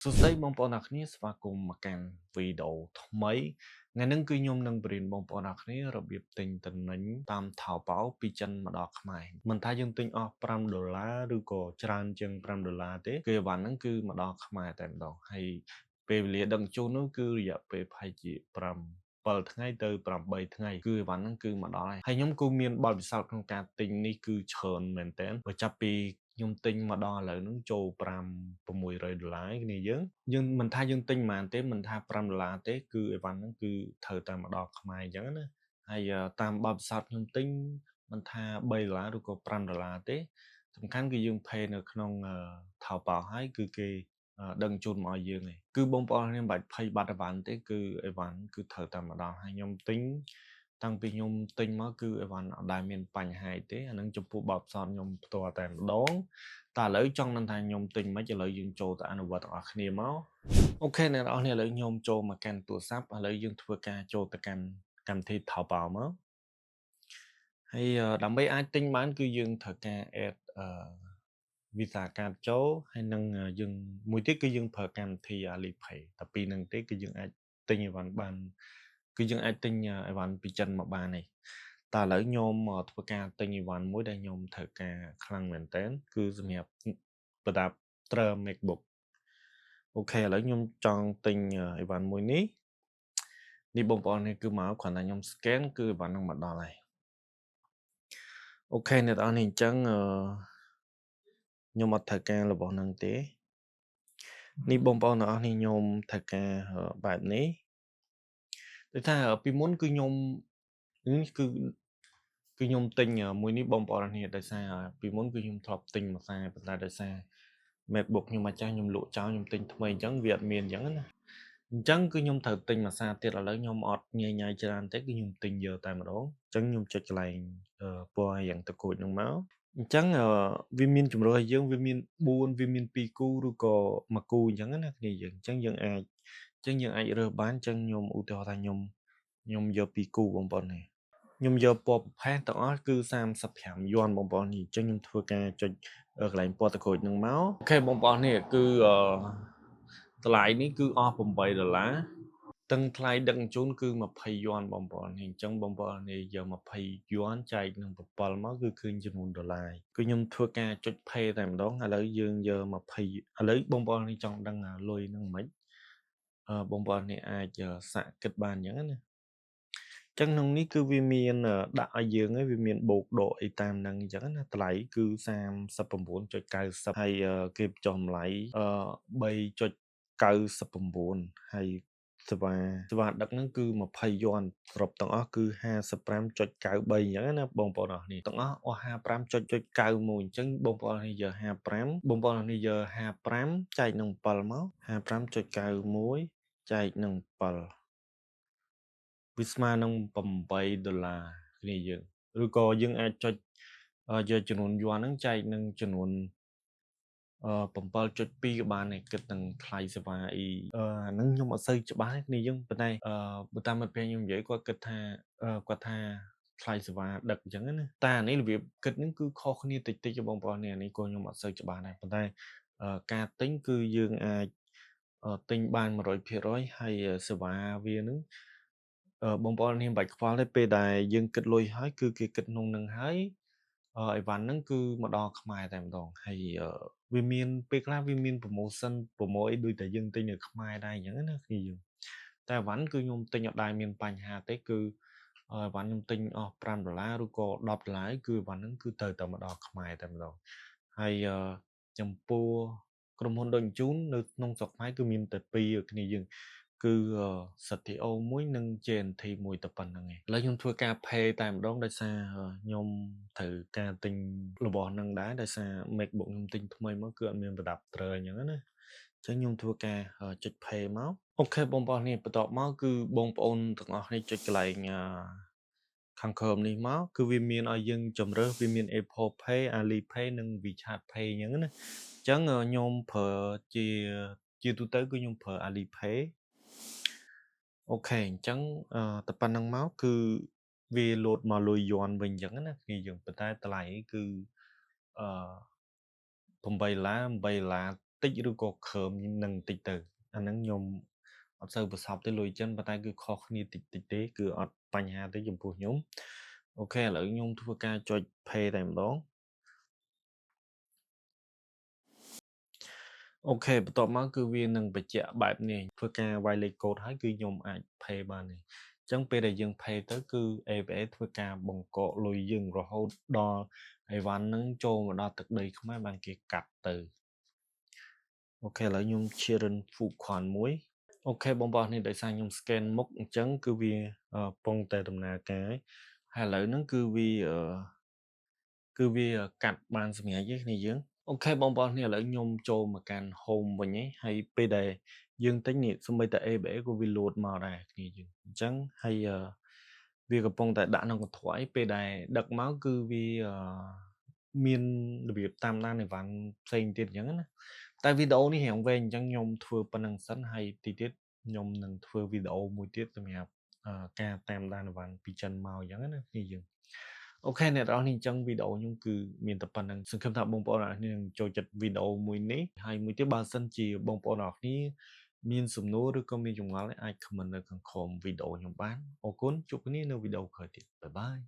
សួស្តីបងប្អូនអរគ្នាស្វាគមន៍មកកាន់វីដេអូថ្មីថ្ងៃនេះគឺខ្ញុំនឹងបរៀនបងប្អូនអរគ្នារបៀបទិញតំណែងតាមថៅប៉ោពីចិនមកដល់ខ្មែរមិនថាយើងទិញអស់$5ឬក៏ច្រើនជាង$5ទេគឺអីវ៉ាន់ហ្នឹងគឺមកដល់ខ្មែរតែម្ដងហើយពេលវេលាដឹកជញ្ជូននោះគឺរយៈពេលប្រហែលជា7ថ្ងៃទៅ8ថ្ងៃគឺអីវ៉ាន់ហ្នឹងគឺមកដល់ហើយខ្ញុំគឺមានបទពិសោធន៍ក្នុងការទិញនេះគឺច្រើនមែនតើបើចាប់ពីខ្ញុំទិញមកដល់ឥឡូវហ្នឹងចូល$600គ្នាយើងមិនថាយើងទិញប៉ុន្មានទេមិនថា$5ទេគឺអីវ៉ាន់ហ្នឹងគឺត្រូវតែមកដល់ខ្មែរអញ្ចឹងណាហើយតាមបទពិសោធន៍ខ្ញុំទិញមិនថា$3ឬក៏$5ទេសំខាន់គឺយើង pay នៅក្នុងថៅប៉ោហើយគឺគេដឹងជូនមកឲ្យយើងឯងគឺបងប្អូនខ្ញុំមិនបាច់ភ័យបាត់អីវ៉ាន់ទេគឺអីវ៉ាន់គឺត្រូវតែមកដល់ហើយខ្ញុំទិញតាំងពីខ្ញុំទិញមកគឺអីវ៉ាន់អត់ដែលមានបញ្ហាទេអានឹងចំពោះបទពិសោធន៍ខ្ញុំផ្ទាល់តែម្ដងតែឥឡូវចង់ដឹងថាខ្ញុំទិញមិនឥឡូវយើងចូលទៅអនុវត្តទាំងអស់គ្នាមកអូខេអ្នកនរគ្នាឥឡូវខ្ញុំចូលមកកាន់ទូរស័ព្ទឥឡូវយើងធ្វើការចូលទៅកាន់កម្មវិធីថៅប៉ោមកហើយដើម្បីអាចទិញបានគឺយើងត្រូវការ add Visa card ចូលហើយនឹងយើងមួយទៀតគឺយើងប្រើកម្មវិធី Alipay តែពីរហ្នឹងទេគឺយើងអាចទិញអីវ៉ាន់បានគឺយើងអាចទិញអីវ៉ាន់ពីចិនមកបានទេតែឥឡូវខ្ញុំធ្វើការទិញអីវ៉ាន់មួយដែលខ្ញុំត្រូវការខ្លាំងមែនតើគឺសម្រាប់ប្រដាប់ត្រឹម MacBook អូខេឥឡូវខ្ញុំចង់ទិញអីវ៉ាន់មួយនេះបងប្អូននេះគឺមកគ្រាន់តែខ្ញុំ scan គឺអីវ៉ាន់ហ្នឹងមកដល់ហើយអូខេអ្នកនរនេះអញ្ចឹងខ្ញុំអត់ត្រូវការរបស់ហ្នឹងទេនេះបងប្អូនទាំងអស់នេះខ្ញុំត្រូវការបែបនេះដូចថាពីមុនគឺខ្ញុំនេះគឺខ្ញុំទិញមួយនេះបងប្អូននេះដោយសារពីមុនគឺខ្ញុំធ្លាប់ទិញមួយខ្សែប៉ុន្តែដោយសារ MacBook ខ្ញុំមកចាស់ខ្ញុំលក់ចោលខ្ញុំទិញថ្មីអញ្ចឹងវាអត់មានអញ្ចឹងណាអញ្ចឹងគឺខ្ញុំត្រូវទិញមួយខ្សែទៀតឥឡូវខ្ញុំអត់ញញច្រើនទេគឺខ្ញុំទិញយកតែម្ដងអញ្ចឹងខ្ញុំចុចកន្លែងពណ៌យ៉ាងតកូចហ្នឹងមកអញ្ចឹងវាមានជំរើសឲ្យយើងវាមាន4វាមាន2គូឬក៏1គូអញ្ចឹងណាគ្នាយើងអញ្ចឹងយើងអាចរើសបានអញ្ចឹងខ្ញុំឧទាហរណ៍ថាខ្ញុំយក2គូបងប្អូននេះខ្ញុំយកពណ៌ប្រផេះទាំងអស់គឺ35យួនបងប្អូននេះអញ្ចឹងខ្ញុំធ្វើការចុចកន្លែងពណ៌តក្រូចហ្នឹងមកអូខេបងប្អូននេះគឺតម្លៃនេះគឺអស់$8ទាំងថ្លៃដឹកជញ្ជូនគឺ20យួនបងប្អូននេះអញ្ចឹងបងប្អូននេះយក20យួនចែកនឹង7មកគឺឃើញចំនួនដុល្លារគឺខ្ញុំធ្វើការចុច pay តែម្ដងឥឡូវយើងយក20ឥឡូវបងប្អូននេះចង់ដឹងលុយហ្នឹងមិនបងប្អូននេះអាចសាកគិតបានអញ្ចឹងណាចឹងក្នុងនេះគឺវាមានដាក់ឲ្យយើងហើយវាមានបូកដកអីតាមហ្នឹងអញ្ចឹងណាតម្លៃគឺ39.90ហើយគេបញ្ចុះតម្លៃ3.99ហើយសេវាដឹកហ្នឹងគឺ20យួនសរុបទាំងអស់គឺ55.93អញ្ចឹងណាបងប្អូនអរគ្នាទាំងអស់55.91អញ្ចឹងបងប្អូននេះយក55បងប្អូននេះយក55ចែកនឹង7មក55.91ចែកនឹង7វាស្មើនឹង$8គ្នាយើងឬក៏យើងអាចចុចយកចំនួនយួនហ្នឹងចែកនឹងចំនួន7.2ក៏បានដែរគិតនឹងថ្លៃសេវាអីអាហ្នឹងខ្ញុំអត់សូវច្បាស់ទេគ្នាយើងប៉ុន្តែបើតាមមិត្តភក្តិខ្ញុំនិយាយគាត់គិតថាគាត់ថាថ្លៃសេវាដឹកអញ្ចឹងណាតែអានេះរបៀបគិតហ្នឹងគឺខុសគ្នាតិចតិចបងប្អូននេះអានេះក៏ខ្ញុំអត់សូវច្បាស់ដែរប៉ុន្តែការទិញគឺយើងអាចទិញបាន100%ហើយសេវាវាហ្នឹងបងប្អូននេះមិនបាច់ខ្វល់ទេពេលដែលយើងគិតលុយហើយគឺគេគិតក្នុងហ្នឹងហើយអីវ៉ាន់ហ្នឹងគឺមកដល់ខ្មែរតែម្ដងហើយវាមានពេលខ្លះវាមាន promotion អីដូចតែយើងទិញនៅខ្មែរដែរអញ្ចឹងណាគ្នាយើងតែអីវ៉ាន់គឺខ្ញុំទិញអត់ដែលមានបញ្ហាទេគឺអីវ៉ាន់ខ្ញុំទិញអស់$5ឬក៏$10គឺអីវ៉ាន់ហ្នឹងគឺត្រូវតែមកដល់ខ្មែរតែម្ដងហើយចំពោះក្រុមហ៊ុនដឹកជញ្ជូននៅក្នុងស្រុកខ្មែរគឺមានតែពីរគ្នាយើងគឺ CTO មួយនិង JNT មួយតែប៉ុណ្្នឹងឯងឥឡូវខ្ញុំធ្វើការ pay តែម្ដងដោយសារខ្ញុំត្រូវការទិញរបស់ហ្នឹងដែរដោយសារ MacBook ខ្ញុំទិញថ្មីមកគឺអត់មានប្រដាប់ត្រើអញ្ចឹងណាអញ្ចឹងខ្ញុំធ្វើការចុច pay មកអូខេបងប្អូននេះបន្ទាប់មកគឺបងប្អូនទាំងអស់គ្នាចុចកន្លែងខាងក្រោមនេះមកគឺវាមានឲ្យយើងជំរើសវាមាន Apple Pay Alipay និង WeChat Pay អញ្ចឹងណាអញ្ចឹងខ្ញុំប្រើជាទូទៅគឺខ្ញុំប្រើ Alipay អូខេអញ្ចឹងតែប៉ុណ្្នឹងមកគឺវាលោតមកលុយយួនវិញអញ្ចឹងណាគ្នាយើងប៉ុន្តែតម្លៃគឺ$8 តិចឬក៏ខើមនឹងតិចទៅអាហ្នឹងខ្ញុំអត់សូវប្រសពទេលុយចិនប៉ុន្តែគឺខុសគ្នាតិចតិចទេគឺអត់បញ្ហាទេចំពោះខ្ញុំអូខេឥឡូវខ្ញុំធ្វើការចុច pay តែម្ដងអូខេបន្ទាប់មកគឺវានឹងបញ្ជាក់បែបនេះធ្វើការវាយលេខកូដហើយគឺខ្ញុំអាច pay បានទេអញ្ចឹងពេលដែលយើង pay ទៅគឺ AWS ធ្វើការបង្កកលុយយើងរហូតដល់អីវ៉ាន់ហ្នឹងចូលមកដល់ទឹកដីខ្មែរបានគេកាត់ទៅអូខេឥឡូវខ្ញុំ Sharon Food Quan មួយអូខេបងប្អូននេះដោយសារខ្ញុំ scan មុខអញ្ចឹងគឺវាកំពុងតែដំណើរការហើយឥឡូវហ្នឹងគឺវាកាត់បានសម្រាប់យើងគ្នាយើងអូខេបងប្អូនគ្នាឥឡូវខ្ញុំចូលមកកាន់ home វិញហើយពេលដែលយើងទិញនេះសូម្បីតែ ABA ក៏វា load មកដែរគ្នាយើងអញ្ចឹងហើយវាកំពុងតែដាក់ក្នុងកន្ត្រៃពេលដែលដឹកមកគឺវាមានរបៀបតាមដានអីវ៉ាន់ផ្សេងទៀតអញ្ចឹងណាតែវីដេអូនេះរៀងវែងអញ្ចឹងខ្ញុំធ្វើប៉ុណ្្នឹងសិនហើយទីទៀតខ្ញុំនឹងធ្វើវីដេអូមួយទៀតសម្រាប់ការតាមដានអីវ៉ាន់ពីចិនមកអញ្ចឹងណាគ្នាយើងអូខេអ្នកនរអញ្ចឹងវីដេអូខ្ញុំគឺមានតែប៉ុណ្្នឹងសង្ឃឹមថាបងប្អូនអរគ្នានឹងចូលចិត្តវីដេអូមួយនេះហើយមួយទៀតបើសិនជាបងប្អូនអរគ្នាមានសំណួរឬក៏មានចម្ងល់អាច comment នៅខាងក្រោមវីដេអូខ្ញុំបានអរគុណជួបគ្នានៅវីដេអូក្រោយទៀតបាយបាយ